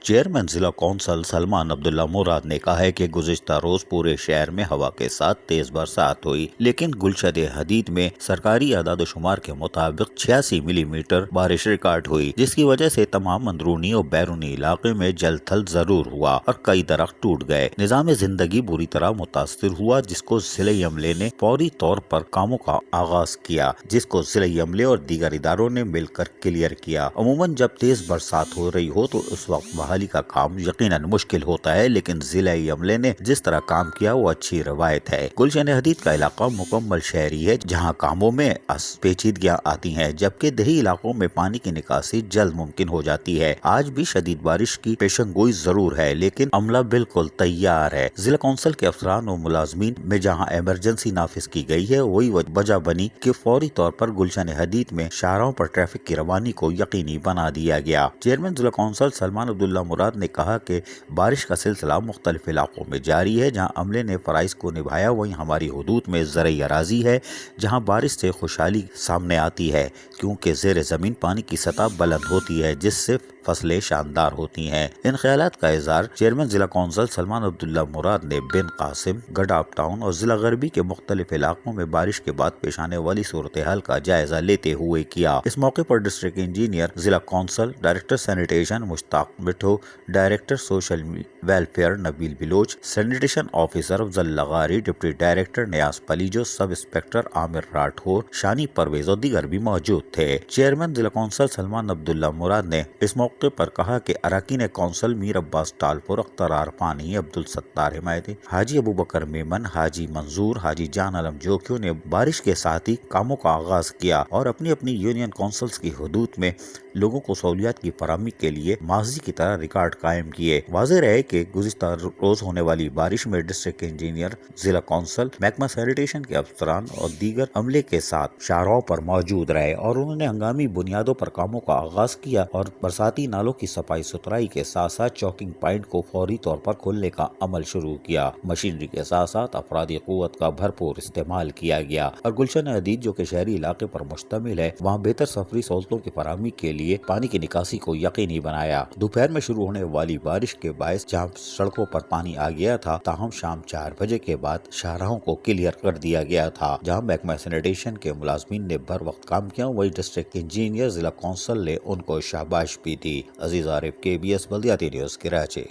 Chairman ضلع council Salman عبداللہ مراد نے کہا ہے کہ گزشتہ روز پورے شہر میں ہوا کے ساتھ تیز برسات ہوئی، لیکن گلشن حدید میں سرکاری اعداد و شمار کے مطابق 86 ملی میٹر بارش ریکارڈ ہوئی، جس کی وجہ سے تمام اندرونی اور بیرونی علاقے میں جل تھل ضرور ہوا اور کئی درخت ٹوٹ گئے۔ نظام زندگی بری طرح متاثر ہوا، جس کو ضلعی عملے نے فوری طور پر کاموں کا آغاز کیا، جس کو ضلعی عملے اور دیگر اداروں نے مل کر کلیئر کیا۔ عموماً جب تیز برسات ہو رہی ہو تو اس وقت بحالی کا کام یقیناً مشکل ہوتا ہے، لیکن ضلعی عملے نے جس طرح کام کیا وہ اچھی روایت ہے۔ گلشن حدید کا علاقہ مکمل شہری ہے، جہاں کاموں میں پیچیدگیاں آتی ہیں، جبکہ دیہی علاقوں میں پانی کی نکاسی جلد ممکن ہو جاتی ہے۔ آج بھی شدید بارش کی پیشن گوئی ضرور ہے، لیکن عملہ بالکل تیار ہے۔ ضلع کونسل کے افسران اور ملازمین میں جہاں ایمرجنسی نافذ کی گئی ہے، وہی وجہ بنی کہ فوری طور پر گلشن حدید میں شاہراہوں پر ٹریفک کی روانی کو یقینی بنا دیا گیا۔ چیئرمین ضلع کونسل سلمان عبداللہ مراد نے کہا کہ بارش کا سلسلہ مختلف علاقوں میں جاری ہے۔ جہاں عملے نے فرائض کو نبھایا، وہیں ہماری حدود میں زرعی اراضی ہے جہاں بارش سے خوشحالی سامنے آتی ہے، کیونکہ زیر زمین پانی کی سطح بلند ہوتی ہے، جس سے فصلیں شاندار ہوتی ہیں۔ ان خیالات کا اظہار چیئرمین ضلع کونسل سلمان عبداللہ مراد نے بن قاسم، گڈاپ ٹاؤن اور ضلع غربی کے مختلف علاقوں میں بارش کے بعد پیش آنے والی صورتحال کا جائزہ لیتے ہوئے کیا۔ اس موقع پر ڈسٹرکٹ انجینئر ضلع کونسل، ڈائریکٹر سینیٹیشن مشتاق مٹھو، ڈائریکٹر سوشل ویلفیئر نبیل بلوچ، سینیٹیشن آفیسر افضل لغاری، ڈپٹی ڈائریکٹر نیاز پلیجو، سب انسپکٹر عامر راٹھور، شانی پرویز اور دیگر بھی موجود تھے۔ چیئرمین ضلع کونسل سلمان عبداللہ مراد نے اس موقع پر کہا کہ اراکین کونسل میر عباس ٹالپور، اختر عرفانی، عبدالستار حمایتی، حاجی ابوبکر میمن، حاجی منظور، حاجی جان عالم جوکیو نے بارش کے ساتھ ہی کاموں کا آغاز کیا اور اپنی اپنی یونین کونسلز کی حدود میں لوگوں کو سہولیات کی فراہمی کے لیے ماضی کی طرح ریکارڈ قائم کیے۔ واضح رہے کہ گزشتہ روز ہونے والی بارش میں ڈسٹرکٹ انجینئر، ضلع کونسل، محکمہ سینیٹیشن کے افسران اور دیگر عملے کے ساتھ شاہراہوں پر موجود رہے اور انہوں نے ہنگامی بنیادوں پر کاموں کا آغاز کیا اور برساتی نالوں کی صفائی ستھرائی کے ساتھ ساتھ چوکنگ پوائنٹ کو فوری طور پر کھولنے کا عمل شروع کیا۔ مشینری کے ساتھ ساتھ افرادی قوت کا بھرپور استعمال کیا گیا اور گلشن حدید جو کہ شہری علاقے پر مشتمل ہے، وہاں بہتر سفری سہولتوں کی فراہمی کے لیے پانی کی نکاسی کو یقینی بنایا۔ دوپہر میں شروع ہونے والی بارش کے باعث جہاں سڑکوں پر پانی آ گیا تھا، تاہم شام 4 بجے کے بعد شاہراہوں کو کلیئر کر دیا گیا تھا۔ جہاں محکمہ سینیٹیشن کے ملازمین نے بھر وقت کام کیا، وہی ڈسٹرکٹ انجینئر ضلع کونسل نے ان کو شاباش بھی دی۔ عزیز عارف، KBS بلدیاتی نیوز، کراچی۔